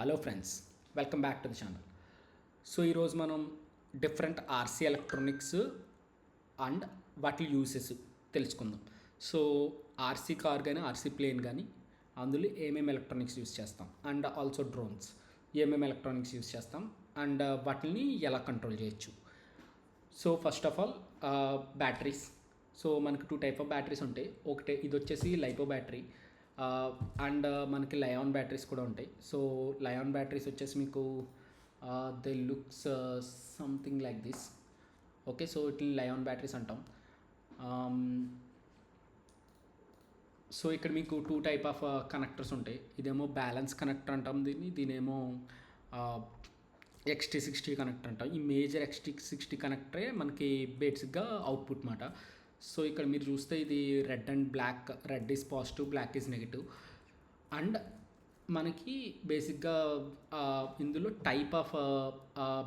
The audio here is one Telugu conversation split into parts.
Hello friends, welcome back to the channel. So ఈరోజు మనం డిఫరెంట్ ఆర్సీ ఎలక్ట్రానిక్స్ అండ్ వాటి యూసెస్ తెలుసుకుందాం. సో ఆర్సీ కార్ కానీ ఆర్సీ ప్లేన్ కానీ అందులో ఏమేమి ఎలక్ట్రానిక్స్ యూస్ చేస్తాం అండ్ ఆల్సో డ్రోన్స్ ఏమేమి ఎలక్ట్రానిక్స్ యూస్ చేస్తాం అండ్ వాటిని ఎలా కంట్రోల్ చేయొచ్చు. So first of all batteries. So మనకి టూ టైప్ ఆఫ్ బ్యాటరీస్ ఉంటాయి. ఒకటి ఇది వచ్చేసి లైపో బ్యాటరీ అండ్ మనకి లయాన్ బ్యాటరీస్ కూడా ఉంటాయి. సో లయాన్ బ్యాటరీస్ వచ్చేసి మీకు they looks something like this. Okay, so ఇట్లా లయాన్ బ్యాటరీస్ అంటాం. సో ఇక్కడ మీకు టూ టైప్ ఆఫ్ కనెక్టర్స్ ఉంటాయి. ఇదేమో బ్యాలెన్స్ కనెక్టర్ అంటాం దీనేమో XT60 కనెక్టర్ అంటాం. ఈ మేజర్ XT60 కనెక్టరే మనకి బేసిక్గా అవుట్పుట్ మాట. సో ఇక్కడ మీరు చూస్తే ఇది red and black, red is positive, black is negative. And మనకి బేసిక్గా ఇందులో టైప్ ఆఫ్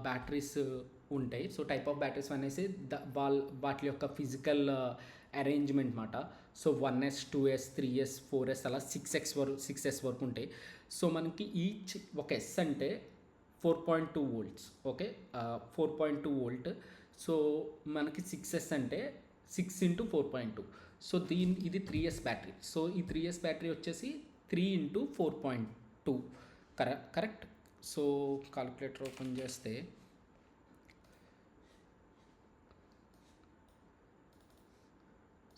బ్యాటరీస్ ఉంటాయి. సో టైప్ ఆఫ్ బ్యాటరీస్ అనేసి వాటి యొక్క ఫిజికల్ అరేంజ్మెంట్ మాట. So 1S 2S 3S 4S అలా 6S వరకు ఉంటాయి. సో మనకి ఈచ్ ఒక S అంటే 4.2 volts. Okay, 4.2 volt. సో మనకి 6S అంటే 6 × 4.2. సో ఇది 3S బ్యాటరీ. సో ఈ 3S బ్యాటరీ వచ్చేసి 3 × 4.2 కరెక్ట్. సో కాలిక్యులేటర్ ఓపెన్ చేస్తే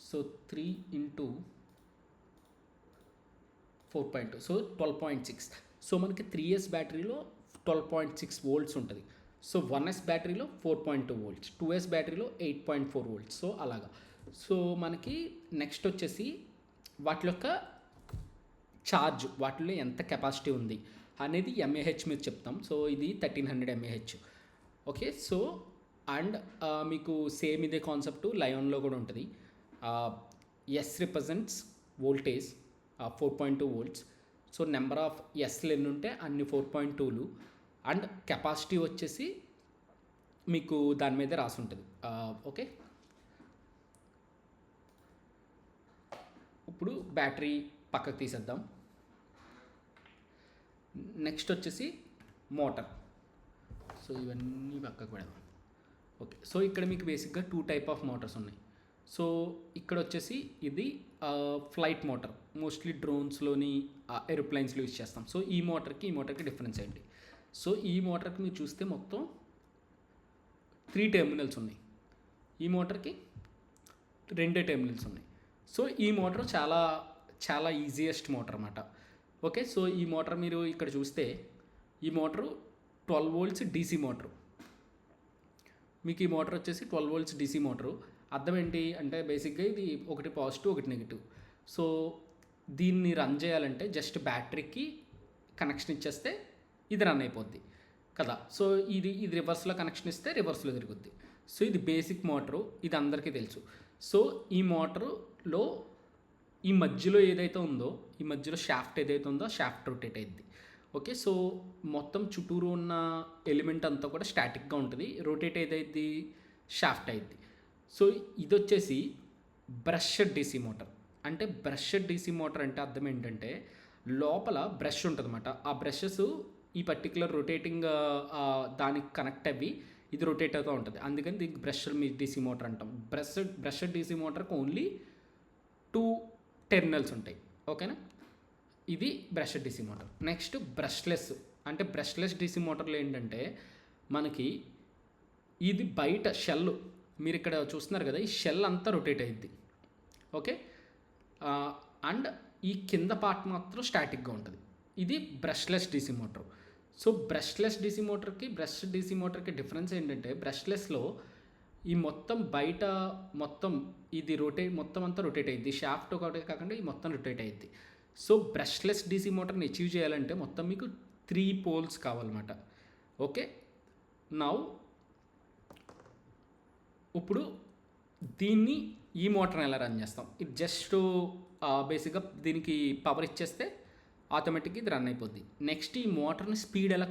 సో 3 × 4.2 సో 12.6. సో మనకి 3S బ్యాటరీలో 12.6 volts ఉంటుంది. So 1S బ్యాటరీలో 4.2 volts, 2S బ్యాటరీలో 8.4 volts. So అలాగా. సో మనకి నెక్స్ట్ వచ్చేసి వాటి యొక్క ఛార్జ్, వాటిలో ఎంత కెపాసిటీ ఉంది అనేది MAH మీద చెప్తాం. సో ఇది 1300 mAh. ఓకే, సో అండ్ మీకు సేమ్ ఇదే కాన్సెప్ట్ లయాన్లో కూడా ఉంటుంది. S represents voltage 4.2 volts. So number of ఎస్లు ఎన్ని ఉంటే అన్ని 4.2లు. అండ్ కెపాసిటీ వచ్చేసి మీకు దాని మీద రాసి ఉంటుంది. ఓకే, ఇప్పుడు బ్యాటరీ పక్కకు తీసేద్దాం. నెక్స్ట్ వచ్చేసి మోటార్. సో ఇవన్నీ పక్కకు పెడదాం. ఓకే, సో ఇక్కడ మీకు బేసిక్గా టూ టైప్ ఆఫ్ మోటార్స్ ఉన్నాయి. సో ఇక్కడ వచ్చేసి ఇది ఫ్లైట్ మోటార్, మోస్ట్లీ డ్రోన్స్లోని ఏరోప్లైన్స్లో యూజ్ చేస్తాం. సో ఈ మోటార్కి డిఫరెన్స్ ఏంటి? సో ఈ మోటార్కి మీరు చూస్తే మొత్తం 3 టెర్మినల్స్ ఉన్నాయి. ఈ మోటార్కి 2 టెర్మినల్స్ ఉన్నాయి. సో ఈ మోటార్ చాలా చాలా ఈజియెస్ట్ మోటార్ అన్నమాట. ఓకే, సో ఈ మోటార్ మీరు ఇక్కడ చూస్తే ఈ మోటారు 12 volts DC మోటారు. మీకు ఈ మోటార్ వచ్చేసి 12 volts DC మోటారు. అర్థం ఏంటి అంటే బేసిక్గా ఇది ఒకటి పాజిటివ్ ఒకటి నెగిటివ్. సో దీన్ని రన్ చేయాలంటే జస్ట్ బ్యాటరీకి కనెక్షన్ ఇచ్చేస్తే ఇది రన్ అయిపోద్ది కదా. సో ఇది రివర్స్లో కనెక్షన్ ఇస్తే రివర్స్లో తిరుగుద్ది. సో ఇది బేసిక్ మోటరు, ఇది అందరికీ తెలుసు. సో ఈ మోటరులో ఈ మధ్యలో ఏదైతే ఉందో, ఈ మధ్యలో షాఫ్ట్ ఏదైతే ఉందో షాఫ్ట్ రొటేట్ అయ్యిద్ది. ఓకే, సో మొత్తం చుట్టూరు ఉన్న ఎలిమెంట్ అంతా కూడా స్టాటిక్గా ఉంటుంది. రొటేట్ ఏదైద్ది, షాఫ్ట్ అయ్యిద్ది. సో ఇది వచ్చేసి బ్రష్డ్ DC మోటార్. అంటే బ్రష్డ్ DC మోటార్ అంటే అర్థం ఏంటంటే లోపల బ్రష్ ఉంటుంది అన్నమాట. ఆ బ్రషెస్ ఈ పర్టికులర్ రొటేటింగ్ దానికి కనెక్ట్ అవ్వి ఇది రొటేట్ అవుతూ ఉంటుంది. అందుకని దీనికి బ్రష్డ్ DC మోటార్ అంటాం. బ్రష్డ్ DC మోటార్కి ఓన్లీ 2 టెర్మినల్స్ ఉంటాయి. ఓకేనా, ఇది brushed DC motor. Next brushless. అంటే బ్రష్లెస్ DC మోటార్లు ఏంటంటే మనకి ఇది బయట షెల్, మీరు ఇక్కడ చూస్తున్నారు కదా, ఈ షెల్ అంతా రొటేట్ అయ్యిద్ది. ఓకే, అండ్ ఈ కింద పార్ట్ మాత్రం స్టాటిక్గా ఉంటుంది. ఇది brushless DC motor. So brushless DC మోటార్కి బ్రష్ DC మోటార్కి డిఫరెన్స్ ఏంటంటే బ్రష్లెస్లో ఈ మొత్తం బయట మొత్తం ఇది మొత్తం అంతా రొటేట్ అయ్యిద్ది. షాఫ్ట్ ఒకటే కాకుండా ఈ మొత్తం రొటేట్ అయ్యిద్ది. సో బ్రష్లెస్ DC మోటార్ని అచీవ్ చేయాలంటే మొత్తం మీకు 3 poles కావాలన్నమాట. ఓకే, నౌ ఇప్పుడు దీన్ని ఈ మోటార్ని ఎలా రన్ చేస్తాం? ఇది జస్ట్ బేసిక్గా దీనికి పవర్ ఇచ్చేస్తే ఆటోమేటిక్గా ఇది రన్ అయిపోద్ది. నెక్స్ట్ ఈ మోటార్ని స్పీడ్ ఎలా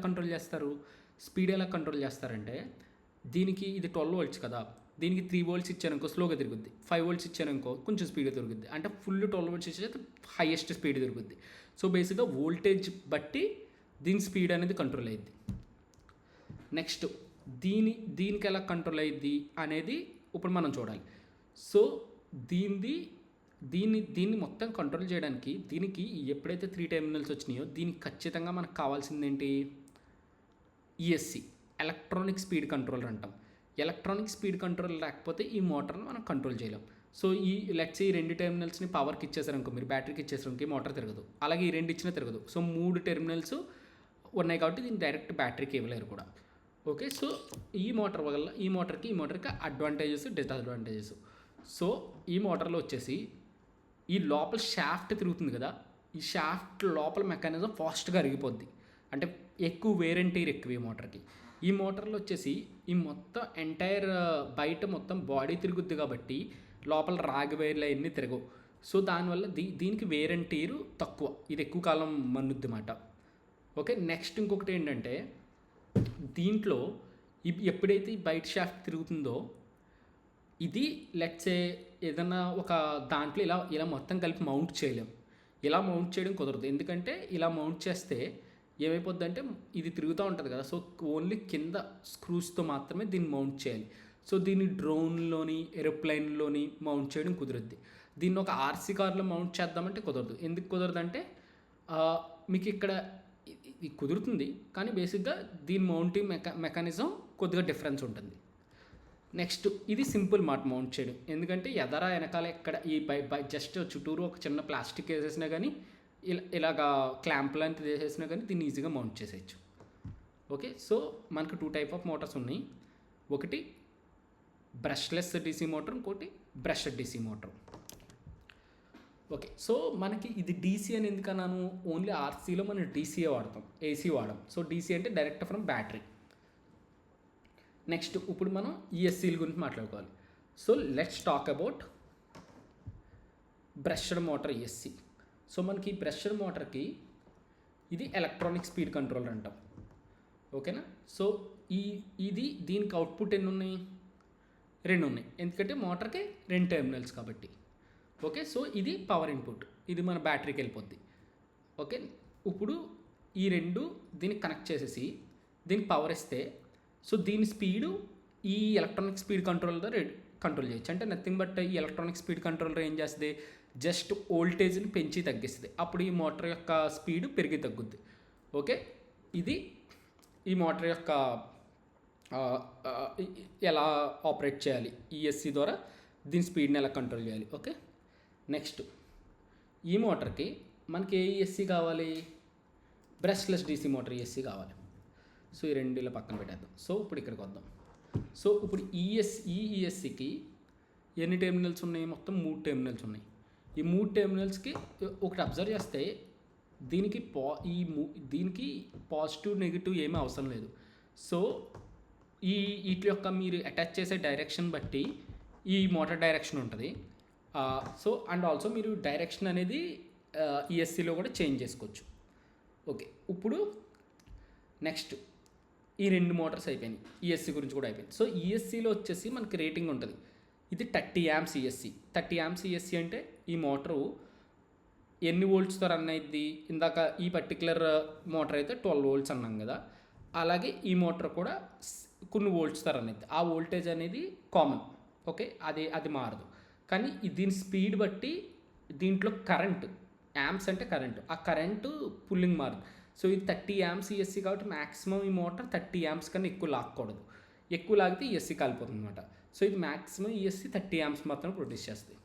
కంట్రోల్ చేస్తారంటే దీనికి ఇది 12 volts కదా, దీనికి 3 volts ఇచ్చారనుకో స్లోగా తిరుగుద్ది, 5 volts ఇచ్చారనుకో కొంచెం స్పీడ్గా తిరుగుద్ది. అంటే ఫుల్ 12 volts ఇచ్చేది హైయెస్ట్ స్పీడ్ తిరుగుద్ది. సో బేసిక్గా వోల్టేజ్ బట్టి దీని స్పీడ్ అనేది కంట్రోల్ అయ్యిద్ది. నెక్స్ట్ దీనికి ఎలా కంట్రోల్ అయ్యిద్ది అనేది ఇప్పుడు మనం చూడాలి. సో దీన్ని మొత్తం కంట్రోల్ చేయడానికి దీనికి ఎప్పుడైతే 3 టెర్మినల్స్ వచ్చినాయో దీనికి ఖచ్చితంగా మనకు కావాల్సింది ఏంటి? ఈఎస్సి, ఎలక్ట్రానిక్ స్పీడ్ కంట్రోలర్ అంటాం. ఎలక్ట్రానిక్ స్పీడ్ కంట్రోల్ లేకపోతే ఈ మోటార్ని మనం కంట్రోల్ చేయలేం. సో ఈ లెట్స్ ఈ 2 టెర్మినల్స్ని పవర్కి ఇచ్చేసారనుకో, మీరు బ్యాటరీకి ఇచ్చేసారనుకో ఈ మోటార్ తిరగదు. అలాగే ఈ 2 ఇచ్చినా తిరగదు. సో 3 టెర్మినల్స్ ఉన్నాయి కాబట్టి దీన్ని డైరెక్ట్ బ్యాటరీకి ఇవ్వలేరు కూడా. ఓకే, సో ఈ మోటార్ వల్ల ఈ మోటార్కి అడ్వాంటేజెస్, డిసడ్వాంటేజెస్. సో ఈ మోటార్లో వచ్చేసి ఈ లోపల షాఫ్ట్ తిరుగుతుంది కదా, ఈ షాఫ్ట్ లోపల మెకానిజం ఫాస్ట్గా అరిగిపోద్ది. అంటే ఎక్కువ వేర్ అండ్ టైర్ ఎక్కువ ఈ మోటార్కి. ఈ మోటార్లో వచ్చేసి ఈ మొత్తం ఎంటైర్ బయట మొత్తం బాడీ తిరుగుద్ది కాబట్టి లోపల రాగి వైర్లు అవన్నీ తిరగవు. సో దానివల్ల దీనికి వేర్ అండ్ టైర్ తక్కువ, ఇది ఎక్కువ కాలం మన్నుద్ది అన్నమాట. ఓకే, నెక్స్ట్ ఇంకొకటి ఏంటంటే దీంట్లో ఎప్పుడైతే ఈ బయట షాఫ్ట్ తిరుగుతుందో ఇది లెట్సే ఏదన్నా ఒక దాంట్లో ఇలా మొత్తం కలిపి మౌంట్ చేయలేం. ఇలా మౌంట్ చేయడం కుదరదు. ఎందుకంటే ఇలా మౌంట్ చేస్తే ఏమైపోద్ది అంటే ఇది తిరుగుతూ ఉంటుంది కదా, సో ఓన్లీ కింద స్క్రూస్తో మాత్రమే దీన్ని మౌంట్ చేయాలి. సో దీన్ని డ్రోన్లోని ఏరోప్లైన్లోని మౌంట్ చేయడం కుదురుద్ది. దీన్ని ఒక ఆర్సీ కార్లో మౌంట్ చేద్దామంటే కుదరదు. ఎందుకు కుదరదంటే మీకు ఇక్కడ ఇది కుదురుతుంది కానీ బేసిక్గా దీని మౌంటింగ్ మెకానిజం కొద్దిగా డిఫరెన్స్ ఉంటుంది. నెక్స్ట్ ఇది సింపుల్ మాట మౌంట్ చేయడం. ఎందుకంటే ఎదర వెనకాల ఎక్కడ ఈ జస్ట్ చుట్టూరు ఒక చిన్న ప్లాస్టిక్ వేసేసినా కానీ ఇలాగా క్లాంప్ లాంటిది వేసేసినా కానీ దీన్ని ఈజీగా మౌంట్ చేసేయచ్చు. ఓకే, సో మనకు 2 టైప్ ఆఫ్ మోటార్స్ ఉన్నాయి. ఒకటి బ్రష్లెస్ డీసీ మోటార్, ఇంకోటి brushed DC motor. Okay, so మనకి ఇది డీసీ అని ఎందుకన్నాను, ఓన్లీ ఆర్సీలో మనం డీసీఏ వాడతాం, ఏసీ వాడడం. సో డీసీ అంటే డైరెక్ట్ ఫ్రమ్ బ్యాటరీ. నెక్స్ట్ ఇప్పుడు మనం ఈఎస్సీల గురించి మాట్లాడుకోవాలి. So let's talk about brushed motor ESC. So మనకి బ్రష్డ్ మోటార్కి ఇది ఎలక్ట్రానిక్ స్పీడ్ కంట్రోలర్ అంటాం. ఓకేనా, సో దీనికి అవుట్పుట్ ఎన్ని ఉన్నాయి? 2 ఉన్నాయి. ఎందుకంటే మోటార్కి 2 టెర్మినల్స్ కాబట్టి. ఓకే, సో ఇది పవర్ ఇన్పుట్, ఇది మన బ్యాటరీకి వెళ్ళిపోద్ది. ఓకే, ఇప్పుడు ఈ 2 దీనికి కనెక్ట్ చేసేసి దీనికి పవర్ ఇస్తే సో దీని స్పీడు ఈ ఎలక్ట్రానిక్ స్పీడ్ కంట్రోలర్ ద్వారా కంట్రోల్ చేయొచ్చు. అంటే నథింగ్ బట్ ఈ ఎలక్ట్రానిక్ స్పీడ్ కంట్రోలర్ ఏం చేస్తుంది, జస్ట్ వోల్టేజ్ని పెంచి తగ్గిస్తుంది. అప్పుడు ఈ మోటార్ యొక్క స్పీడ్ పెరిగి తగ్గుద్ది. ఓకే, ఇది ఈ మోటార్ యొక్క ఎలా ఆపరేట్ చేయాలి, ఈఎస్సీ ద్వారా దీని స్పీడ్ని ఎలా కంట్రోల్ చేయాలి. ఓకే, నెక్స్ట్ ఈ మోటార్కి మనకి ఏ ఈఎస్సీ కావాలి? బ్రష్లెస్ డీసీ మోటార్ ఈఎస్సీ కావాలి. సో ఈ 2 ఇలా పక్కన పెట్టేద్దాం. సో ఇప్పుడు ఇక్కడికి వద్దాం. సో ఇప్పుడు ఈఎస్సీకి ఎన్ని టెర్మినల్స్ ఉన్నాయి? మొత్తం 3 టెర్మినల్స్ ఉన్నాయి. ఈ 3 టెర్మినల్స్కి ఒకటి అబ్జర్వ్ చేస్తే దీనికి దీనికి పాజిటివ్ నెగిటివ్ ఏమీ అవసరం లేదు. సో వీటి యొక్క మీరు అటాచ్ చేసే డైరెక్షన్ బట్టి ఈ మోటార్ డైరెక్షన్ ఉంటుంది. సో అండ్ ఆల్సో మీరు డైరెక్షన్ అనేది ఈఎస్సీలో కూడా చేంజ్ చేసుకోవచ్చు. ఓకే, ఇప్పుడు నెక్స్ట్ ఈ 2 మోటార్స్ అయిపోయినాయి. ఈఎస్సీ గురించి కూడా అయిపోయింది. సో ఈఎస్సీలో వచ్చేసి మనకి రేటింగ్ ఉంటుంది. ఇది 30 amps ఈఎస్సీ. 30 amps ఈఎస్సీ అంటే ఈ మోటరు ఎన్ని వోల్ట్స్తో రన్ అయ్యిద్ది? ఇందాక ఈ పర్టికులర్ మోటార్ అయితే 12 volts అన్నాం కదా, అలాగే ఈ మోటార్ కూడా కొన్ని వోల్ట్స్తో రన్ అయ్యిద్ది. ఆ వోల్టేజ్ అనేది కామన్. ఓకే, అది మారదు. కానీ దీని స్పీడ్ బట్టి దీంట్లో కరెంట్, యాంప్స్ అంటే కరెంటు, ఆ కరెంటు పుల్లింగ్ మారదు. సో ఇది 30 amps ఈఎస్సీ కాబట్టి మ్యాక్సిమం ఈ మోటార్ 30 amps కన్నా ఎక్కువ లాక్కూడదు. ఎక్కువ లాగితే ఈఎస్సీ కాలిపోతుంది అనమాట. సో ఇది మ్యాక్సిమం ఈఎస్సీ 30 amps మాత్రం ప్రొడ్యూస్ చేస్తుంది.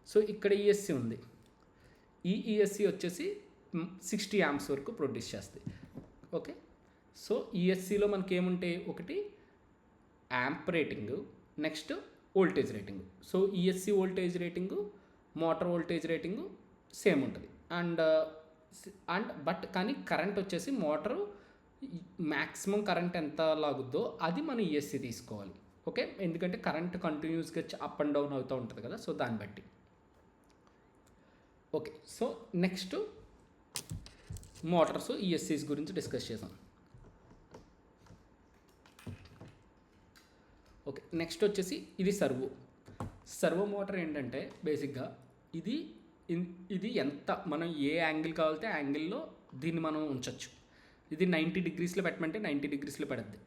సో ఇక్కడ ఈఎస్సీ ఉంది. ఈ ఈఎస్సీ వచ్చేసి 60 amps వరకు ప్రొడ్యూస్ చేస్తుంది. ఓకే, సో ఈఎస్సీలో మనకి ఏముంటాయి? ఒకటి amp rating, next voltage rating. So ESC voltage rating, motor voltage rating same ఉంటుంది. బట్ కానీ కరెంట్ వచ్చేసి మోటారు మ్యాక్సిమం కరెంట్ ఎంత లాగుద్దో అది మనం ఈఎస్సీ తీసుకోవాలి. ఓకే, ఎందుకంటే కరెంట్ కంటిన్యూస్గా అప్ అండ్ డౌన్ అవుతూ ఉంటుంది కదా, సో దాన్ని బట్టి. ఓకే, సో నెక్స్ట్ మోటార్స్ ఈఎస్సీస్ గురించి డిస్కస్ చేసాం. ఓకే, నెక్స్ట్ వచ్చేసి ఇది సర్వో మోటార్. ఏంటంటే బేసిక్గా ఇది ఎంత మనం ఏ యాంగిల్ కావాలితే ఆ యాంగిల్లో దీన్ని మనం ఉంచవచ్చు. ఇది 90 డిగ్రీస్లో పెట్టమంటే 90 డిగ్రీస్లో పెడుద్ది,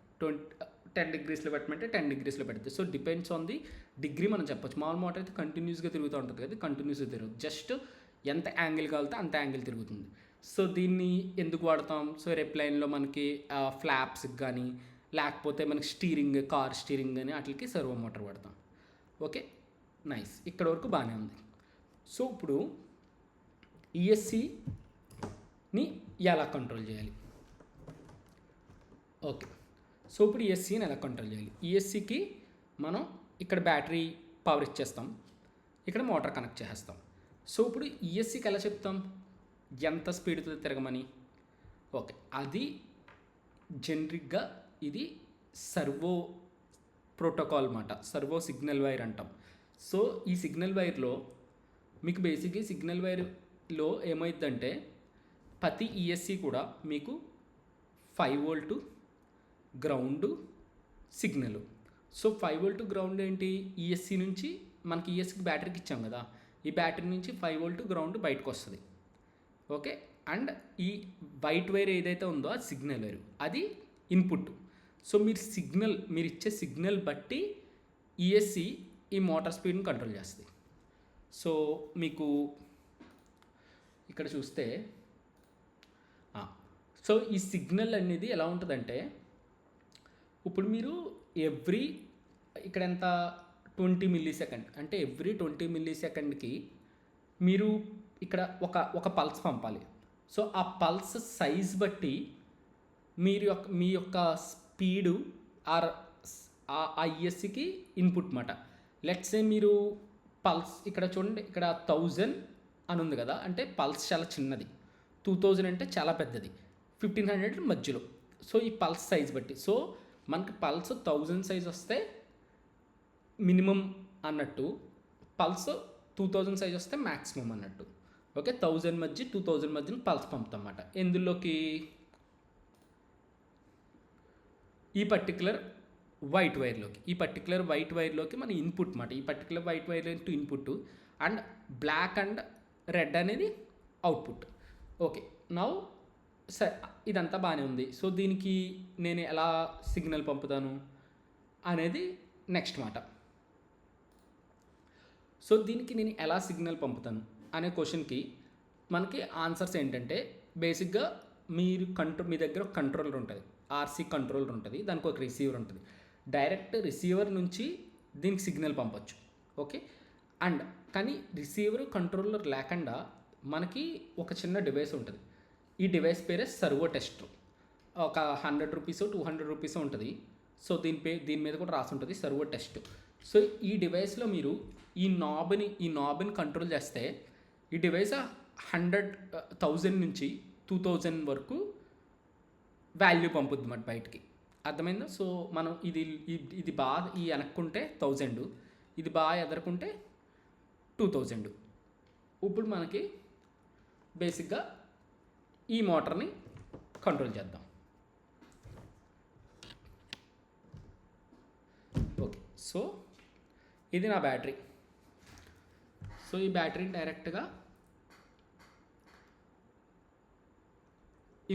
10 డిగ్రీస్లో పెట్టమంటే 10 డిగ్రీస్లో పెడుద్ది. So depends on the degree మనం చెప్పొచ్చు. మామూలు మోటార్ అయితే కంటిన్యూస్గా తిరుగుతూ ఉంటుంది కదా, కంటిన్యూస్గా తిరుగుతుంది, జస్ట్ ఎంత యాంగిల్ కావాలితే అంత యాంగిల్ తిరుగుతుంది. సో దీన్ని ఎందుకు వాడతాం? సో ఎయిర్ప్లైన్లో మనకి ఫ్లాప్స్కి కానీ లేకపోతే మనకి స్టీరింగ్, కార్ స్టీరింగ్ కానీ వాటికి సర్వో మోటార్ వాడతాం. ఓకే, నైస్, ఇక్కడ వరకు బాగానే ఉంది. సో ఇప్పుడు ఈఎస్సిని ఎలా కంట్రోల్ చేయాలి? ఓకే, సో ఇప్పుడు ఈఎస్సిని ఎలా కంట్రోల్ చేయాలి? ఈఎస్సికి మనం ఇక్కడ బ్యాటరీ పవర్ ఇచ్చేస్తాం, ఇక్కడ మోటార్ కనెక్ట్ చేసేస్తాం. సో ఇప్పుడు ఈఎస్సికి ఎలా చెప్తాం ఎంత స్పీడ్తో తిరగమని? ఓకే, అది జనరిక్గా ఇది సర్వో ప్రోటోకాల్ మాట, సర్వో సిగ్నల్ వైర్ అంటాం. సో ఈ సిగ్నల్ వైర్లో మీకు బేసిక్గా సిగ్నల్ వైర్లో ఏమైందంటే ప్రతి ఈఎస్సి కూడా మీకు 5 volt ground signal. So 5 volt ground ఏంటి? ఈఎస్సి నుంచి మనకి ఈఎస్సికి బ్యాటరీకి ఇచ్చాం కదా, ఈ బ్యాటరీ నుంచి 5 వోల్ట్ గ్రౌండ్ బయటకు వస్తుంది. ఓకే, అండ్ ఈ వైట్ వైర్ ఏదైతే ఉందో అది సిగ్నల్ వైర్, అది ఇన్పుట్. సో మీరు ఇచ్చే సిగ్నల్ బట్టి ఈఎస్సి ఈ మోటార్ స్పీడ్ని కంట్రోల్ చేస్తుంది. సో మీకు ఇక్కడ చూస్తే సో ఈ సిగ్నల్ అనేది ఎలా ఉంటుందంటే ఇప్పుడు మీరు ఇక్కడ ఎంత 20 మిల్లీ సెకండ్ అంటే ఎవ్రీ 20 మిల్లీ సెకండ్కి మీరు ఇక్కడ ఒక పల్స్ పంపాలి. సో ఆ పల్స్ సైజ్ బట్టి మీ యొక్క స్పీడు ఆ ఈఎస్సికి ఇన్పుట్ మాట. లెట్స్ సే మీరు పల్స్ ఇక్కడ చూడండి, ఇక్కడ 1000 అని ఉంది కదా, అంటే పల్స్ చాలా చిన్నది, 2000 అంటే చాలా పెద్దది, 1500 మధ్యలో. సో ఈ పల్స్ సైజ్ బట్టి, సో మనకి పల్స్ 1000 సైజ్ వస్తే మినిమం అన్నట్టు, పల్స్ 2000 సైజ్ వస్తే మ్యాక్సిమం అన్నట్టు. ఓకే, 1000 మధ్య 2000 మధ్యన పల్స్ పంపుతాం అన్నమాట. ఎందులోకి? ఈ పర్టికులర్ వైట్ వైర్లోకి మన ఇన్పుట్ మాట. ఈ particular white wire to input and black and red అనేది అవుట్పుట్. ఓకే, నౌ సరే, ఇదంతా బాగానే ఉంది. సో దీనికి నేను ఎలా సిగ్నల్ పంపుతాను అనేది నెక్స్ట్ మాట. సో దీనికి నేను ఎలా సిగ్నల్ పంపుతాను అనే క్వశ్చన్కి మనకి ఆన్సర్స్ ఏంటంటే బేసిక్గా మీ దగ్గర ఒక కంట్రోలర్ ఉంటుంది, ఆర్సీ కంట్రోలర్ ఉంటుంది, దానికి ఒక రిసీవర్ ఉంటుంది. డైరెక్ట్ రిసీవర్ నుంచి దీనికి సిగ్నల్ పంపొచ్చు. ఓకే, అండ్ కానీ రిసీవర్ కంట్రోలర్ లేకుండా మనకి ఒక చిన్న డివైస్ ఉంటుంది. ఈ డివైస్ పేరే సర్వో టెస్టర్. ఒక 100 రూపీస్ 200 రూపీస్ ఉంటుంది. సో దీని మీద కూడా రాసి ఉంటుంది సర్వో టెస్ట్. సో ఈ డివైస్లో మీరు ఈ నాబ్ని కంట్రోల్ చేస్తే ఈ డివైస్ 100,000 నుంచి 2000 వరకు వాల్యూ పంపుద్ది మాట బయటికి. అర్థమైందా? సో మనం ఇది బాగా వెనక్కుంటే 1000, ఇది బాగా ఎదరుకుంటే 2000. ఇప్పుడు మనకి బేసిక్గా ఈ మోటార్ని కంట్రోల్ చేద్దాం. ఓకే, సో ఇది నా బ్యాటరీ. సో ఈ బ్యాటరీని డైరెక్ట్గా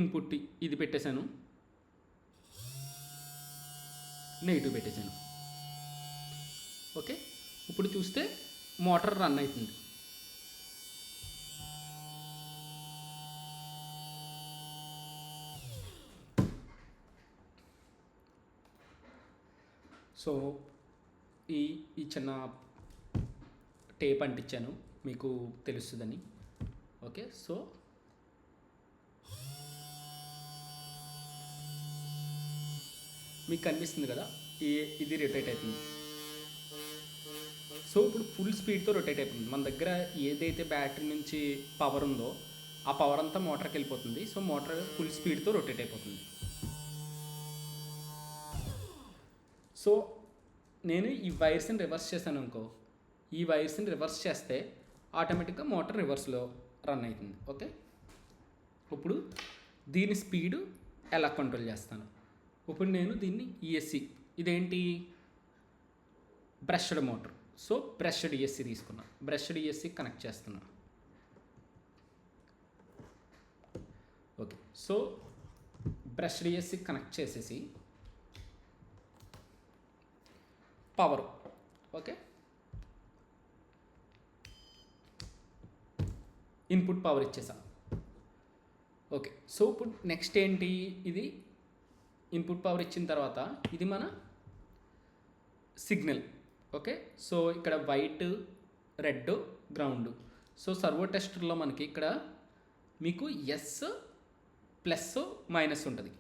ఇన్పుట్ ఇది పెట్టేశాను, నెగిటివ్ పెట్టేశాను. ఓకే, ఇప్పుడు చూస్తే మోటార్ రన్ అవుతుంది. సో ఈ చిన్న టేప్ అంటించాను మీకు తెలుస్తుందని. ఓకే, సో మీకు కనిపిస్తుంది కదా, ఇది రొటేట్ అవుతుంది. సో ఇప్పుడు ఫుల్ స్పీడ్తో రొటేట్ అవుతుంది. మన దగ్గర ఏదైతే బ్యాటరీ నుంచి పవర్ ఉందో ఆ పవర్ అంతా మోటార్కి వెళ్ళిపోతుంది. సో మోటార్ ఫుల్ స్పీడ్తో రొటేట్ అయిపోతుంది. సో నేను ఈ వైర్స్ని రివర్స్ చేశాను అనుకో, ఈ వైర్స్ని రివర్స్ చేస్తే ఆటోమేటిక్గా మోటార్ రివర్స్లో రన్ అవుతుంది. ఓకే, ఇప్పుడు దీని స్పీడు ఎలా కంట్రోల్ చేస్తాను? ఇప్పుడు నేను దీన్ని ఈఎస్సి, ఇదేంటి brushed motor. So brushed ESC తీసుకున్నా, బ్రష్డ్ ఈఎస్సి కనెక్ట్ చేస్తున్నా. Okay, so brushed ESC connect చేసేసి పవర్, ఓకే, ఇన్పుట్ పవర్ ఇచ్చేసా. ఓకే, సో ఇప్పుడు నెక్స్ట్ ఏంటి, ఇది ఇన్పుట్ పవర్ ఇచ్చిన తర్వాత ఇది మన సిగ్నల్. ఓకే, సో ఇక్కడ white, red, ground. So servo టెస్టర్లో మనకి ఇక్కడ మీకు ఎస్ ప్లస్ మైనస్ ఉంటుంది.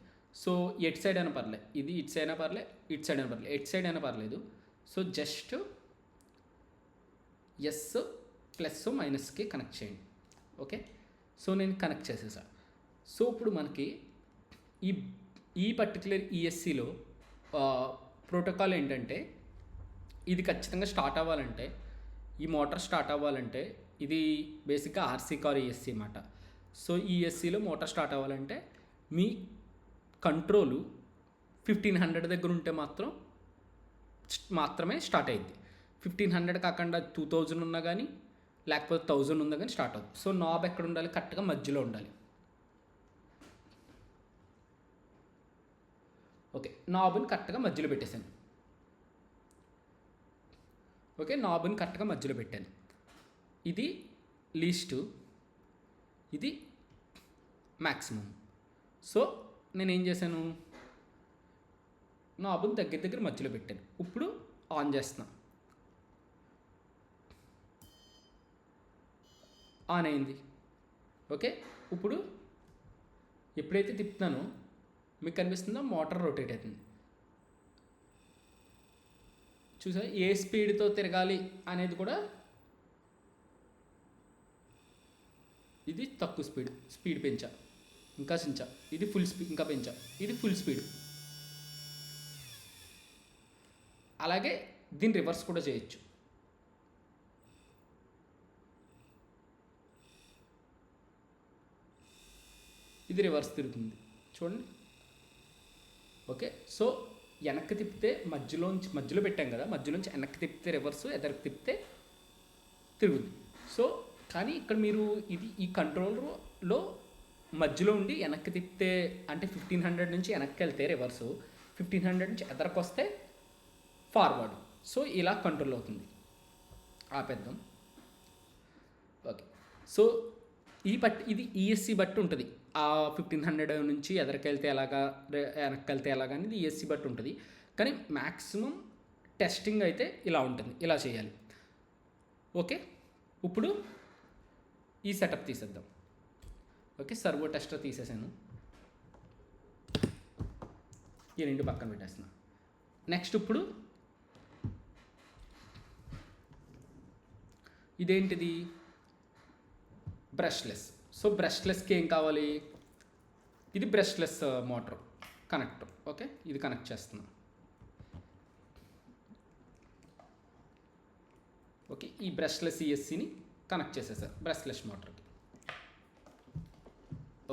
సో ఎట్ సైడ్ అయినా పర్లేదు, ఇది ఇటు సైడ్ అయినా పర్లేదు, ఇటు సైడ్ అయినా పర్లేదు, ఎట్ సైడ్ అయినా పర్లేదు. సో జస్ట్ ఎస్ ప్లస్ మైనస్కి కనెక్ట్ చేయండి. ఓకే, సో నేను కనెక్ట్ చేసేసా. సో ఇప్పుడు మనకి ఈ పర్టికులర్ ఈఎస్సిలో ప్రోటోకాల్ ఏంటంటే, ఇది ఖచ్చితంగా స్టార్ట్ అవ్వాలంటే, ఈ మోటార్ స్టార్ట్ అవ్వాలంటే, ఇది బేసిక్గా ఆర్సీ కార్ ఈఎస్సి అన్నమాట. సో ఈ ఈఎస్సిలో మోటార్ స్టార్ట్ అవ్వాలంటే మీ కంట్రోలు 1500 దగ్గర ఉంటే మాత్రమే స్టార్ట్ అయ్యింది. 1500 కాకుండా 2000 ఉన్నా కానీ, లేకపోతే 1000 ఉన్నా కానీ స్టార్ట్ అవుతుంది. సో నాబ్ ఎక్కడ ఉండాలి, కరెక్ట్గా మధ్యలో ఉండాలి. ఓకే, నాబ్ని కరెక్ట్గా మధ్యలో పెట్టేశాను. ఓకే, నాబ్ని కరెక్ట్గా మధ్యలో పెట్టాను. ఇది లీస్ట్, ఇది మ్యాక్సిమం. సో నేను ఏం చేశాను, నాబ్ని దగ్గర మధ్యలో పెట్టాను. ఇప్పుడు ఆన్ చేస్తున్నా, ఆన్ అయింది. ఓకే, ఇప్పుడు ఎప్పుడైతే తిప్పుతానో మీకు కనిపిస్తుందో మోటార్ రొటేట్ అవుతుంది. చూసా, ఏ స్పీడ్తో తిరగాలి అనేది కూడా, ఇది తక్కువ స్పీడ్ పెంచా, ఇంకా చించా, ఇది ఫుల్ స్పీడ్, ఇంకా పెంచా, ఇది ఫుల్ స్పీడ్. అలాగే దీన్ని రివర్స్ కూడా చేయొచ్చు. ఇది రివర్స్ తిరుగుతుంది చూడండి. ఓకే, సో వెనక్కి తిప్పితే మధ్యలో పెట్టాం కదా, మధ్యలోంచి వెనక్కి తిప్పితే రివర్స్, ఎదరికి తిప్పితే తిరుగుద్ది. సో కానీ ఇక్కడ మీరు ఈ కంట్రోల్లో మధ్యలో ఉండి వెనక్కి తిప్పితే, అంటే 1500 నుంచి వెనక్కి వెళ్తే రివర్సు, 1500 నుంచి ఎదరికి వస్తే ఫార్వర్డ్. సో ఇలా కంట్రోల్ అవుతుంది. ఆపేద్దాం. ఓకే, సో ఇది ఈఎస్సి బట్టి ఉంటుంది. ఆ 1500 నుంచి ఎదరికి వెళ్తే ఎలాగా, వెనక్కి వెళ్తే ఎలాగా అనేది ఈఎస్సి బట్టి ఉంటుంది. కానీ మ్యాక్సిమం టెస్టింగ్ అయితే ఇలా ఉంటుంది, ఇలా చేయాలి. ఓకే, ఇప్పుడు ఈ సెటప్ తీసేద్దాం. ఓకే, సర్వో టెస్టర్ తీసేసాను, ఈ రెండు పక్కన పెట్టేస్తున్నా. నెక్స్ట్ ఇప్పుడు ఇదేంటిది, బ్రష్లెస్. సో బ్రష్లెస్కి ఏం కావాలి, ఇది బ్రష్లెస్ మోటార్ కనెక్టర్. ఓకే, ఇది కనెక్ట్ చేస్తున్నాం. ఓకే, ఈ బ్రష్లెస్ ఈఎస్సిని కనెక్ట్ చేసేసారు బ్రష్లెస్ మోటార్కి.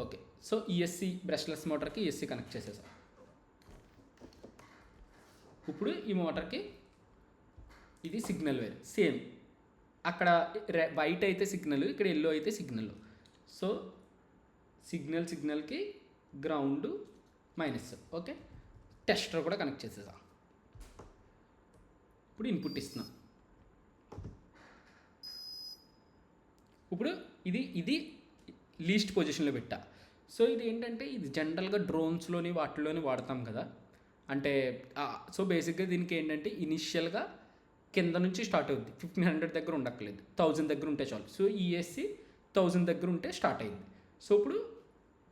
ఓకే, సో ఈఎస్సి బ్రష్లెస్ మోటార్కి ఈఎస్సి కనెక్ట్ చేసేసారు. ఇప్పుడు ఈ మోటార్కి ఇది సిగ్నల్ వేర్ సేమ్. అక్కడ వైట్ అయితే సిగ్నల్, ఇక్కడ ఎల్లో అయితే సిగ్నల్. సో సిగ్నల్కి గ్రౌండ్ మైనస్. ఓకే, టెస్టర్ కూడా కనెక్ట్ చేసేసా. ఇప్పుడు ఇన్పుట్ ఇస్తున్నాం. ఇప్పుడు ఇది లీస్ట్ పొజిషన్లో పెట్టా. సో ఇది ఏంటంటే, ఇది జనరల్గా డ్రోన్స్లోని వాటిలోని వాడతాం కదా. అంటే సో బేసిక్గా దీనికి ఏంటంటే ఇనిషియల్గా కింద నుంచి స్టార్ట్ అవుద్ది. 1500 దగ్గర ఉండక్కలేదు, 1000 దగ్గర ఉంటే చాలు. సో ఈఎస్సి 1000 దగ్గర ఉంటే స్టార్ట్ అయింది. సో ఇప్పుడు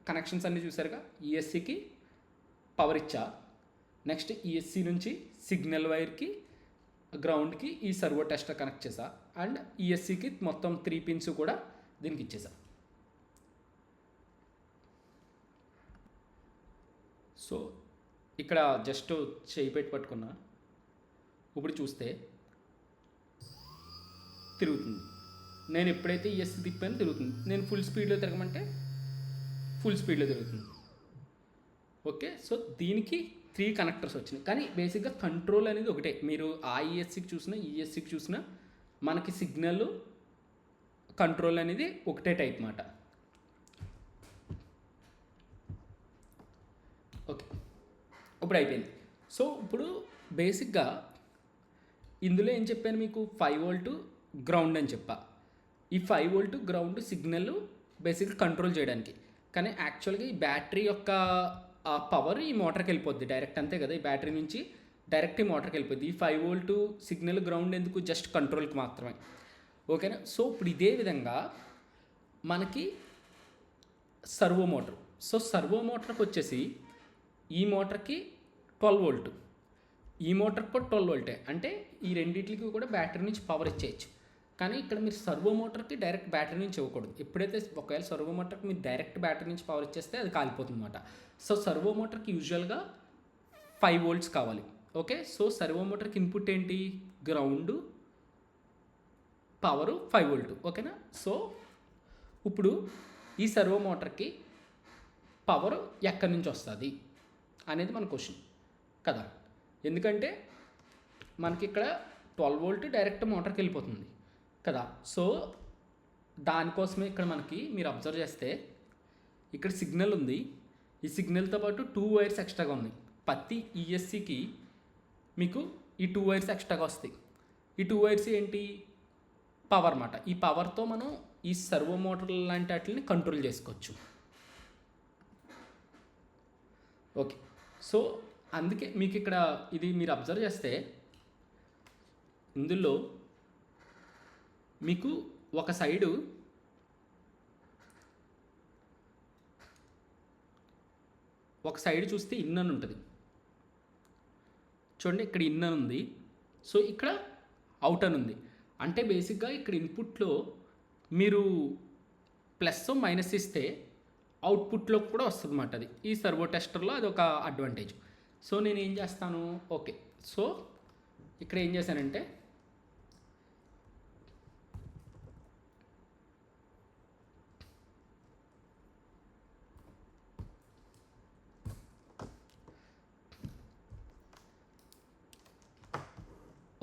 కనెక్షన్స్ అన్నీ చూసారుగా. ఈఎస్సికి పవర్ ఇచ్చా, నెక్స్ట్ ఈఎస్సి నుంచి సిగ్నల్ వైర్కి, గ్రౌండ్కి ఈ సర్వో టెస్టర్ కనెక్ట్ చేసా, అండ్ ఈఎస్సికి మొత్తం 3 పిన్స్ కూడా దీనికి ఇచ్చేసా. సో ఇక్కడ జస్ట్ చేయి పెట్టి పట్టుకున్నా. ఇప్పుడు చూస్తే తిరుగుతుంది. నేను ఎప్పుడైతే ఈఎస్సి తిప్పానో తిరుగుతుంది. నేను ఫుల్ స్పీడ్లో తిరగమంటే ఫుల్ స్పీడ్లో తిరుగుతుంది. ఓకే, సో దీనికి 3 కనెక్టర్స్ వచ్చినాయి. కానీ బేసిక్గా కంట్రోల్ అనేది ఒకటే. మీరు ఆ ఈఎస్సికి చూసినా ఈఎస్సికి చూసినా మనకి సిగ్నల్ కంట్రోల్ అనేది ఒకటే టైప్ మాట. ఇప్పుడు అయిపోయింది. సో ఇప్పుడు బేసిక్గా ఇందులో ఏం చెప్పాను మీకు, 5 వోల్ట్ గ్రౌండ్ అని చెప్పా. ఈ 5 వోల్ట్ గ్రౌండ్ సిగ్నల్ బేసిక్గా కంట్రోల్ చేయడానికి. కానీ యాక్చువల్గా ఈ బ్యాటరీ యొక్క పవర్ ఈ మోటార్కి వెళ్ళిపోద్ది డైరెక్ట్, అంతే కదా. ఈ బ్యాటరీ నుంచి డైరెక్ట్ ఈ మోటార్కి వెళ్ళిపోద్ది. ఈ 5 వోల్ట్ సిగ్నల్ గ్రౌండ్ ఎందుకు, జస్ట్ కంట్రోల్కి మాత్రమే. ఓకేనా. సో ఇప్పుడు ఇదే విధంగా మనకి సర్వో మోటార్. సో సర్వో మోటార్కి వచ్చేసి ఈ మోటార్కి 12 వోల్ట్, ఈ మోటార్కి కూడా 12 వోల్టే. అంటే ఈ రెండింటికి కూడా బ్యాటరీ నుంచి పవర్ ఇచ్చేయచ్చు. కానీ ఇక్కడ మీరు సర్వో మోటార్కి డైరెక్ట్ బ్యాటరీ నుంచి ఇవ్వకూడదు. ఎప్పుడైతే ఒకవేళ సర్వో మోటార్కి మీరు డైరెక్ట్ బ్యాటరీ నుంచి పవర్ ఇచ్చేస్తే అది కాలిపోతుంది అనమాట. సో సర్వో మోటార్కి యూజువల్గా 5 వోల్ట్స్ కావాలి. ఓకే. సో సర్వో మోటార్కి ఇన్పుట్ ఏంటి, గ్రౌండ్, పవరు 5 వోల్ట్. ఓకేనా. సో ఇప్పుడు ఈ సర్వో మోటార్కి పవర్ ఎక్కడి నుంచి వస్తుంది అనేది మన క్వశ్చన్ కదా. ఎందుకంటే మనకి ఇక్కడ 12 వోల్ట్ డైరెక్ట్ మోటార్కి వెళ్ళిపోతుంది కదా. సో దానికోసమే ఇక్కడ మనకి మీరు అబ్జర్వ్ చేస్తే ఇక్కడ సిగ్నల్ ఉంది. ఈ సిగ్నల్తో పాటు 2 వైర్స్ ఎక్స్ట్రాగా ఉన్నాయి. ప్రతి ఈఎస్సికి మీకు ఈ 2 వైర్స్ ఎక్స్ట్రాగా వస్తాయి. ఈ 2 వైర్స్ ఏంటి, పవర్ అన్నమాట. ఈ పవర్తో మనం ఈ సర్వో మోటార్ లాంటి వాటిని కంట్రోల్ చేసుకోవచ్చు. ఓకే. సో అందుకే మీకు ఇక్కడ ఇది మీరు అబ్జర్వ్ చేస్తే ఇందులో మీకు ఒక సైడు చూస్తే ఇన్ అని ఉంటుంది చూడండి. ఇక్కడ ఇన్ అని ఉంది. సో ఇక్కడ అవుట్ అని ఉంది. అంటే బేసిక్గా ఇక్కడ ఇన్పుట్లో మీరు ప్లస్ మైనస్ ఇస్తే అవుట్పుట్లో కూడా వస్తుంది అన్నమాట. అది ఈ సర్వో టెస్టర్లో అది ఒక అడ్వాంటేజ్. సో నేను ఏం చేస్తాను, ఓకే. సో ఇక్కడ ఏం చేశానంటే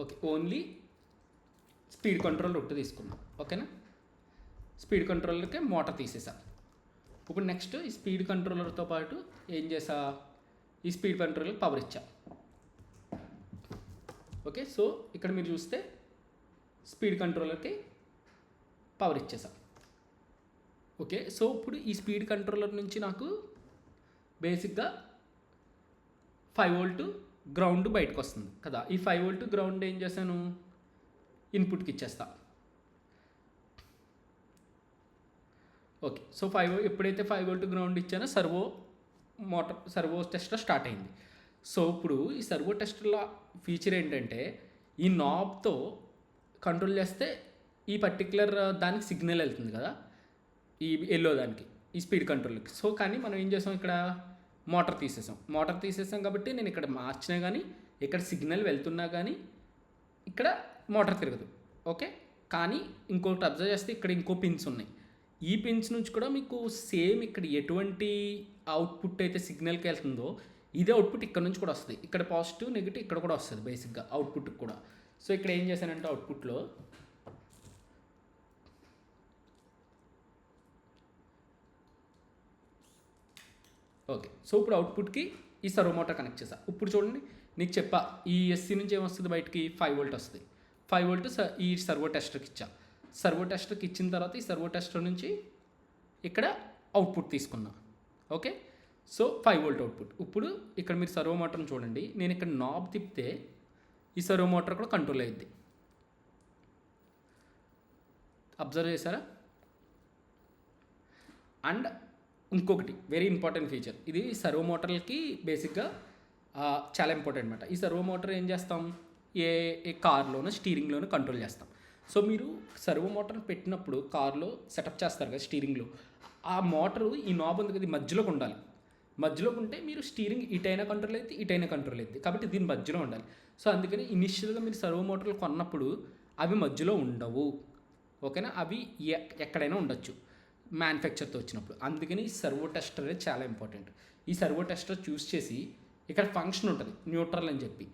ఓకే, ఓన్లీ స్పీడ్ కంట్రోల్ ఒకటి తీసుకున్నాం. ఓకేనా. స్పీడ్ కంట్రోలర్కి మోటార్ తీసేసా. ఇప్పుడు నెక్స్ట్ ఈ స్పీడ్ కంట్రోలర్తో పాటు ఏం చేసా, ఈ స్పీడ్ కంట్రోలర్కి పవర్ ఇచ్చా. ఓకే. సో ఇక్కడ మీరు చూస్తే స్పీడ్ కంట్రోలర్కి పవర్ ఇచ్చేసా. ఓకే. సో ఇప్పుడు ఈ స్పీడ్ కంట్రోలర్ నుంచి నాకు బేసిక్గా 5 వోల్ట్ గ్రౌండ్ బయటకు వస్తుంది కదా. ఈ 5 వోల్ట్ గ్రౌండ్ ఏం చేశాను, ఇన్పుట్కి ఇచ్చేస్తా. ఓకే. సో ఎప్పుడైతే 5 వోల్ట్ గ్రౌండ్ ఇచ్చానో సర్వో టెస్టర్ స్టార్ట్ అయింది. సో ఇప్పుడు ఈ సర్వో టెస్టర్ల ఫీచర్ ఏంటంటే ఈ నాబ్తో కంట్రోల్ చేస్తే ఈ పర్టికులర్ దానికి సిగ్నల్ వెళ్తుంది కదా, ఈ ఎల్లో దానికి, ఈ స్పీడ్ కంట్రోల్కి. సో కానీ మనం ఏం చేసాం, ఇక్కడ మోటార్ తీసేసాం కాబట్టి నేను ఇక్కడ మార్చినా కానీ ఇక్కడ సిగ్నల్ వెళ్తున్నా కానీ ఇక్కడ మోటార్ తిరగదు. ఓకే. కానీ ఇంకోటి అబ్జర్వ్ చేస్తే ఇక్కడ ఇంకో పిన్స్ ఉన్నాయి. ఈ పిన్స్ నుంచి కూడా మీకు సేమ్ ఇక్కడ ఎటువంటి అవుట్పుట్ అయితే సిగ్నల్కి వెళ్తుందో ఇదే అవుట్పుట్ ఇక్కడ నుంచి కూడా వస్తుంది. ఇక్కడ పాజిటివ్ నెగిటివ్ ఇక్కడ కూడా వస్తుంది బేసిక్గా అవుట్పుట్కి కూడా. సో ఇక్కడ ఏం చేశానంటే అవుట్పుట్లో ఓకే. సో ఇప్పుడు అవుట్పుట్కి ఈ సర్వో మోటార్ కనెక్ట్ చేసా. ఇప్పుడు చూడండి, నీకు చెప్పా ఈ ఎస్సీ నుంచి ఏమొస్తుంది బయటికి, 5 వోల్ట్ వస్తుంది. 5 వోల్ట్ ఈ సర్వో టెస్టర్కి ఇచ్చా. సర్వో టెస్టర్కి ఇచ్చిన తర్వాత ఈ సర్వో టెస్టర్ నుంచి ఇక్కడ అవుట్పుట్ తీసుకున్నా. ఓకే. So 5 volt output. ఇప్పుడు ఇక్కడ మీరు సర్వో మోటార్ని చూడండి, నేను ఇక్కడ నాబ్ తిప్పితే ఈ సర్వో మోటార్ కూడా కంట్రోల్ అయ్యిద్ది. అబ్జర్వ్ చేశారా. అండ్ ఇంకొకటి వెరీ ఇంపార్టెంట్ ఫీచర్, ఇది సర్వో మోటార్లకి బేసిక్గా చాలా ఇంపార్టెంట్ అనమాట. ఈ సర్వో మోటార్ ఏం చేస్తాం, ఏ కార్లోనో స్టీరింగ్లోనో కంట్రోల్ చేస్తాం. సో మీరు సర్వో మోటార్ పెట్టినప్పుడు కార్లో సెటప్ చేస్తారు కదా స్టీరింగ్లో, ఆ మోటారు ఈ నాబ్ ఉంది కదా మధ్యలోకి ఉండాలి. మధ్యలోకి ఉంటే మీరు స్టీరింగ్ ఇటైనా కంట్రోల్ అవుతుంది, ఇటైనా కంట్రోల్ అవుతుంది. కాబట్టి దీని మధ్యలో ఉండాలి. సో అందుకని ఇనిషియల్గా మీరు సర్వో మోటార్లు కొన్నప్పుడు అవి మధ్యలో ఉండవు. ఓకేనా. అవి ఎక్కడైనా ఉండొచ్చు మ్యానుఫ్యాక్చర్తో వచ్చినప్పుడు. అందుకని ఈ సర్వో టెస్టర్ అనేది చాలా ఇంపార్టెంట్. ఈ సర్వో టెస్టర్ చూస్ చేసి ఇక్కడ ఫంక్షన్ ఉంటుంది న్యూట్రల్ అని చెప్పి,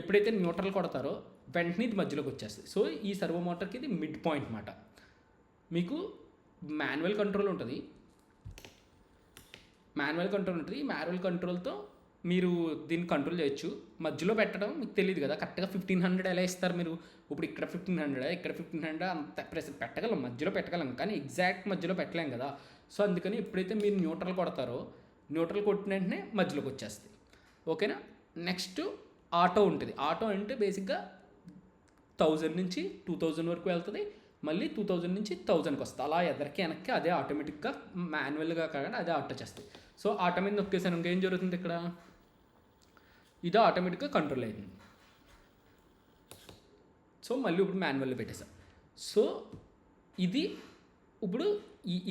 ఎప్పుడైతే న్యూట్రల్ కొడతారో వెంటనే ఇది మధ్యలోకి వచ్చేస్తుంది. సో ఈ సర్వో మోటార్కి ఇది మిడ్ పాయింట్ అన్నమాట. మీకు మాన్యువల్ కంట్రోల్ ఉంటుంది, మాన్యువల్ కంట్రోల్తో మీరు దీన్ని కంట్రోల్ చేయొచ్చు. మధ్యలో పెట్టడం మీకు తెలియదు కదా, కరెక్ట్గా 1500 ఎలా ఇస్తారు మీరు? ఇప్పుడు ఇక్కడ 1500 ఇక్కడ 1500 అంత పెట్టగలం, మధ్యలో పెట్టగలం, కానీ ఎగ్జాక్ట్ మధ్యలో పెట్టలేం కదా. సో అందుకని ఎప్పుడైతే మీరు న్యూట్రల్ కొడతారో, న్యూట్రల్ కొట్టిన వెంటనే మధ్యలోకి వచ్చేస్తుంది. ఓకేనా. నెక్స్ట్ ఆటో ఉంటుంది. ఆటో అంటే బేసిక్గా 1000 నుంచి 2000 వరకు వెళ్తుంది, మళ్ళీ 2000 నుంచి 1000కి వస్తుంది. అలా ఎదరికి వెనక్కి అదే ఆటోమేటిక్గా మాన్యువల్గా కాకుండా అదే ఆటో చేస్తుంది. సో ఆటో మీద నొక్కేసాను, ఇంకేం జరుగుతుంది ఇక్కడ, ఇది ఆటోమేటిక్గా కంట్రోల్ అయింది. సో మళ్ళీ ఇప్పుడు మాన్యువల్లో పెట్టేసాం. సో ఇది ఇప్పుడు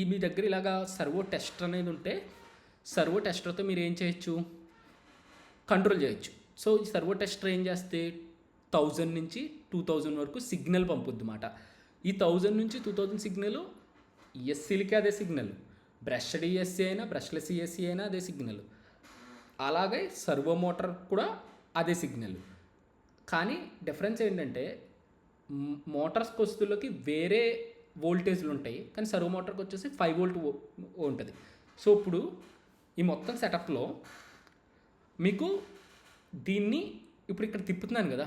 ఈ మీ దగ్గర ఇలాగా సర్వో టెస్టర్ అనేది ఉంటే, సర్వో టెస్టర్తో మీరు ఏం చేయొచ్చు, కంట్రోల్ చేయొచ్చు. సో ఈ సర్వో టెస్టర్ ఏం చేస్తే 1000 నుంచి 2000 వరకు సిగ్నల్ పంపుద్ది అన్నమాట. ఈ 1000 నుంచి 2000 సిగ్నల్ ఈఎస్సీలకి అదే సిగ్నల్, బ్రష్డ్ ఈఎస్సీ అయినా బ్రష్లెస్ ఈఎస్సీ అయినా అదే సిగ్నల్, అలాగే సర్వో మోటార్ కూడా అదే సిగ్నల్. కానీ డిఫరెన్స్ ఏంటంటే మోటార్స్కి వస్తువులకి వేరే వోల్టేజ్లు ఉంటాయి, కానీ సర్వో మోటార్కి వచ్చేసి 5 వోల్ట్ ఉంటుంది. సో ఇప్పుడు ఈ మొత్తం సెటప్లో మీకు దీన్ని ఇప్పుడు ఇక్కడ తిప్పుతున్నాను కదా,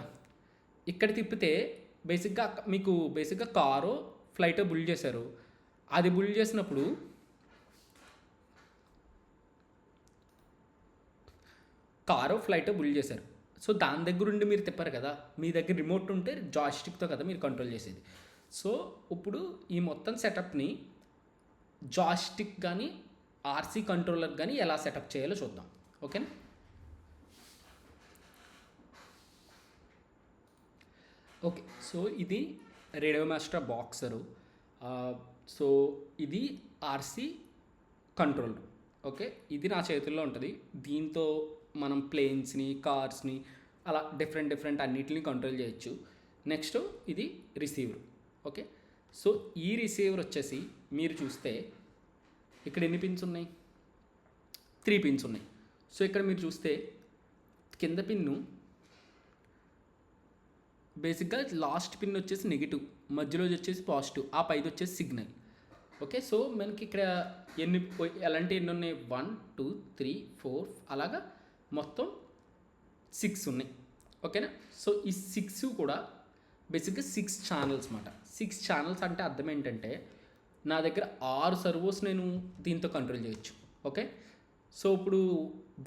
ఇక్కడ తిప్పితే బేసిక్గా కారో ఫ్లైటో బుల్డ్ చేశారు. అది బుల్డ్ చేసినప్పుడు కారో ఫ్లైటో బుల్డ్ చేశారు. సో దాని దగ్గర ఉండి మీరు తిప్పారు కదా, మీ దగ్గర రిమోట్ ఉంటే జాయిస్టిక్తో కదా మీరు కంట్రోల్ చేసేది. సో ఇప్పుడు ఈ మొత్తం సెటప్ని జాయిస్టిక్ కానీ ఆర్సీ కంట్రోలర్ కానీ ఎలా సెటప్ చేయాలో చూద్దాం. ఓకేనా. ఓకే, సో ఇది రేడియో మాస్టర్ బాక్సరు. సో ఇది ఆర్సీ కంట్రోలర్. ఓకే, ఇది నా చేతుల్లో ఉంటుంది. దీంతో మనం ప్లేన్స్ని, కార్స్ని అలా డిఫరెంట్ అన్నిటిని కంట్రోల్ చేయొచ్చు. నెక్స్ట్ ఇది రిసీవర్. ఓకే, సో ఈ రిసీవర్ వచ్చేసి మీరు చూస్తే ఇక్కడ ఎన్ని పిన్స్ ఉన్నాయి, 3 పిన్స్ ఉన్నాయి. సో ఇక్కడ మీరు చూస్తే కింద పిన్ను బేసిక్గా లాస్ట్ పిన్ వచ్చేసి నెగిటివ్, మధ్యలో వచ్చేసి పాజిటివ్, ఆ పైది వచ్చేసి సిగ్నల్. ఓకే, సో మనకి ఇక్కడ ఎన్ని ఉన్నాయి, 1 2 3 4 అలాగా మొత్తం 6 ఉన్నాయి. ఓకేనా. సో ఈ 6 కూడా బేసిక్గా 6 ఛానల్స్ అన్నమాట. 6 ఛానల్స్ అంటే అర్థం ఏంటంటే నా దగ్గర 6 సర్వోస్ నేను దీంతో కంట్రోల్ చేయొచ్చు. ఓకే, సో ఇప్పుడు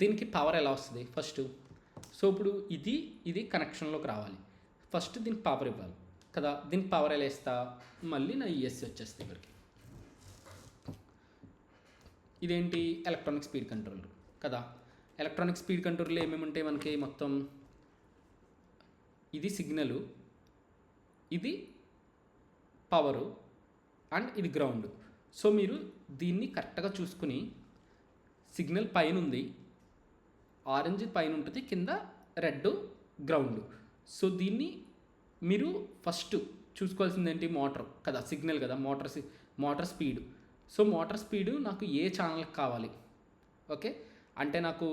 దీనికి పవర్ ఎలా వస్తుంది ఫస్ట్. సో ఇప్పుడు ఇది కనెక్షన్లోకి రావాలి. ఫస్ట్ దీనికి పవర్ ఇవ్వాలి కదా, దీనికి పవర్ ఎలా ఇస్తా, మళ్ళీ నా ఈఎస్సీ వచ్చేస్తుంది ఇక్కడికి. ఇదేంటి, ఎలక్ట్రానిక్ స్పీడ్ కంట్రోలర్ కదా. ఎలక్ట్రానిక్ స్పీడ్ కంట్రోలర్లో ఏమేమి ఉంటాయి మనకి, మొత్తం ఇది సిగ్నలు, ఇది పవరు అండ్ ఇది గ్రౌండ్. సో మీరు దీన్ని కరెక్ట్గా చూసుకుని, సిగ్నల్ పైన ఉంది, ఆరెంజ్ పైన ఉంటుంది, కింద రెడ్ గ్రౌండ్. సో దీన్ని మీరు ఫస్ట్ చూసుకోవాల్సింది ఏంటి, మోటార్ కదా, సిగ్నల్ కదా, motor speed. So motor speed నాకు ఏ ఛానల్కి కావాలి. ఓకే, అంటే నాకు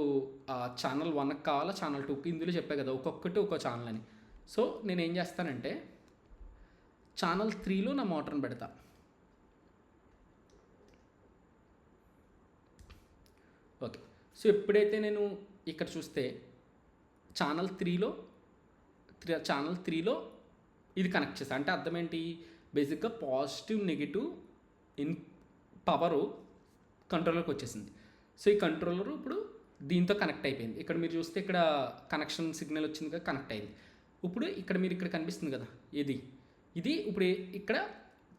ఛానల్ 1కి కావాలా, ఛానల్ 2కి, ఇందులో చెప్పే కదా ఒక్కొక్కటి ఒక్కో ఛానల్ అని. సో నేను ఏం చేస్తానంటే ఛానల్ 3లో నా మోటార్ని పెడతా. ఓకే, సో ఎప్పుడైతే నేను ఇక్కడ చూస్తే ఛానల్ 3లో ఇది కనెక్ట్ చేస్తాను. అంటే అర్థం ఏంటి, బేసిక్గా పాజిటివ్ నెగిటివ్ ఇన్ పవరు కంట్రోలర్కి వచ్చేసింది. సో ఈ కంట్రోలర్ ఇప్పుడు దీంతో కనెక్ట్ అయిపోయింది. ఇక్కడ మీరు చూస్తే ఇక్కడ కనెక్షన్ సిగ్నల్ వచ్చింది కదా, కనెక్ట్ అయింది. ఇప్పుడు ఇక్కడ కనిపిస్తుంది కదా, ఇది ఇప్పుడు ఇక్కడ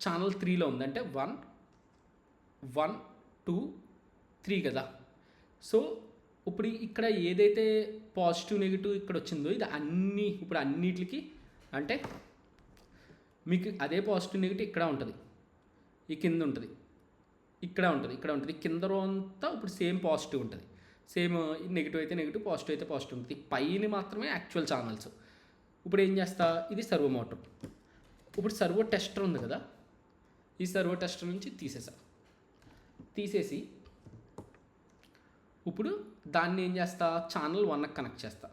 ఛానల్ 3లో ఉంది, అంటే 1 1 2 3 కదా. సో ఇప్పుడు ఇక్కడ ఏదైతే పాజిటివ్ నెగిటివ్ ఇక్కడ వచ్చిందో ఇది ఇప్పుడు అన్నిటికి అంటే మీకు అదే పాజిటివ్ నెగిటివ్ ఇక్కడ ఉంటుంది, ఈ కింద ఉంటుంది, ఇక్కడ ఉంటుంది, కింద రో అంతా ఇప్పుడు సేమ్ పాజిటివ్ ఉంటుంది, సేమ్ నెగిటివ్ అయితే నెగిటివ్, పాజిటివ్ అయితే పాజిటివ్ ఉంటుంది. పైన మాత్రమే యాక్చువల్ ఛానల్స్. ఇప్పుడు ఏం చేస్తా, ఇది సర్వో మోటార్. ఇప్పుడు సర్వో టెస్టర్ ఉంది కదా, ఈ సర్వో టెస్టర్ నుంచి తీసేసి ఇప్పుడు దాన్ని ఏం చేస్తా, ఛానల్ 1కి కనెక్ట్ చేస్తా.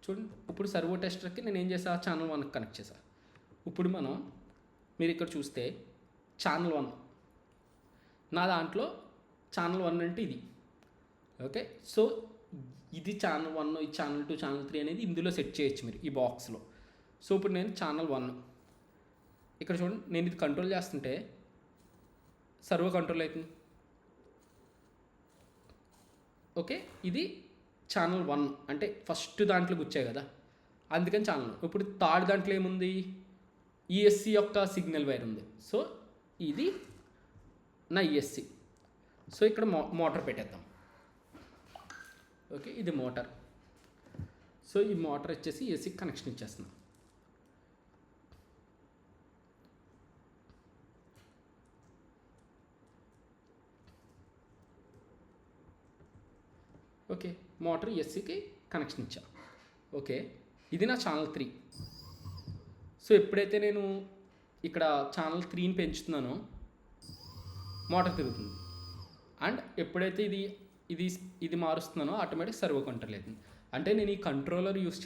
చూడండి, ఇప్పుడు సర్వో టెస్టర్కి నేను ఏం చేస్తా, ఛానల్ 1కి కనెక్ట్ చేసా. ఇప్పుడు మీరు ఇక్కడ చూస్తే ఛానల్ 1 నా దాంట్లో ఛానల్ 1 అంటే ఇది, ఓకే. సో ఇది ఛానల్ 1, ఇది ఛానల్ 2, ఛానల్ 3 అనేది ఇందులో సెట్ చేయొచ్చు మీరు ఈ బాక్స్లో. సో ఇప్పుడు నేను ఛానల్ 1 ఇక్కడ చూడండి, నేను ఇది కంట్రోల్ చేస్తుంటే సర్వో కంట్రోల్ అవుతుంది. ఓకే, ఇది ఛానల్ 1 అంటే ఫస్ట్ దాంట్లో గుచ్చాయి కదా, అందుకని ఛానల్ 1. ఇప్పుడు థర్డ్ దాంట్లో ఏముంది, ఈఎస్సి యొక్క సిగ్నల్ వైర్ ఉంది. సో ఇది నా ఈఎస్సి. సో ఇక్కడ మోటార్ పెట్టేద్దాం. ఓకే, ఇది మోటార్. సో ఈ మోటార్ వచ్చేసి ఈఎస్సికి కనెక్షన్ ఇచ్చేస్తున్నాం. ఓకే, మోటార్ ఈఎస్సికి కనెక్షన్ ఇచ్చా. ఓకే, ఇది నా ఛానల్ 3. సో ఎప్పుడైతే నేను ఇక్కడ ఛానల్ 3ని పెంచుతున్నానో మోటార్ తిరుగుతుంది. అండ్ ఎప్పుడైతే ఇది మారుస్తున్నానో ఆటోమేటిక్ సర్వో కంట్రోల్ అవుతుంది. అంటే నేను ఈ కంట్రోలర్ యూస్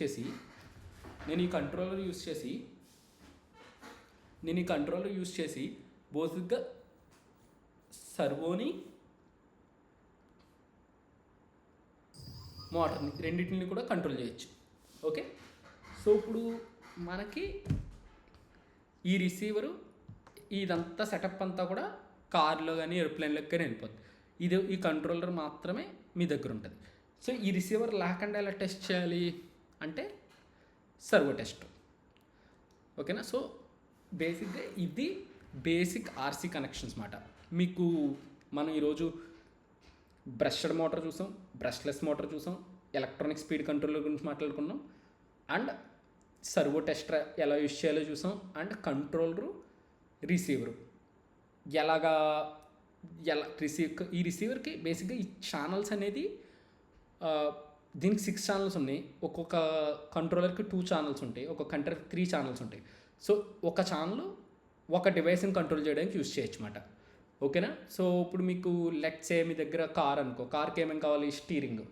చేసి బోసిక్గా సర్వోని మోటార్ని రెండింటిని కూడా కంట్రోల్ చేయొచ్చు. ఓకే, సో ఇప్పుడు మనకి ఈ రిసీవరు ఇదంతా సెటప్ అంతా కూడా కార్లో కానీ ఏరోప్లేన్లోకి కానీ వెళ్ళిపోతుంది. ఈ కంట్రోలర్ మాత్రమే మీ దగ్గర ఉంటుంది. సో ఈ రిసీవర్ లేకుండా ఎలా టెస్ట్ చేయాలి అంటే సర్వో టెస్ట్. ఓకేనా. సో బేసిక్గా ఇది బేసిక్ ఆర్సీ కనెక్షన్స్ మాట. మీకు మనం ఈరోజు బ్రష్డ్ మోటార్ చూసాం, బ్రష్లెస్ మోటార్ చూసాం, ఎలక్ట్రానిక్ స్పీడ్ కంట్రోలర్ గురించి మాట్లాడుకున్నాం, అండ్ సర్వో టెస్టర్ ఎలా యూజ్ చేయాలో చూసాం, అండ్ కంట్రోలరు రిసీవరు ఈ రిసీవర్కి బేసిక్గా ఈ ఛానల్స్ అనేది దీనికి 6 ఛానల్స్ ఉన్నాయి. ఒక్కొక్క కంట్రోలర్కి 2 ఛానల్స్ ఉంటాయి, ఒక్కొక్క కంట్రోలర్కి 3 ఛానల్స్ ఉంటాయి. సో ఒక ఛానల్ ఒక డివైస్ని కంట్రోల్ చేయడానికి యూజ్ చేయొచ్చు అన్నమాట. ఓకేనా. సో ఇప్పుడు మీకు లెట్స్ సే మీ దగ్గర కార్ అనుకో, కార్కి ఏమేమి కావాలి, స్టీరింగ్,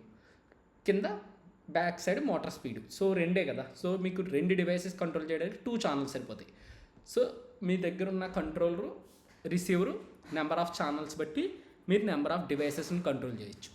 కింద back side motor speed. So రెండే కదా. సో మీకు 2 డివైసెస్ కంట్రోల్ చేయడానికి 2 ఛానల్స్ సరిపోతాయి. సో మీ దగ్గర ఉన్న controller receiver number of channels బట్టి మీరు నెంబర్ ఆఫ్ డివైసెస్ని కంట్రోల్ చేయొచ్చు.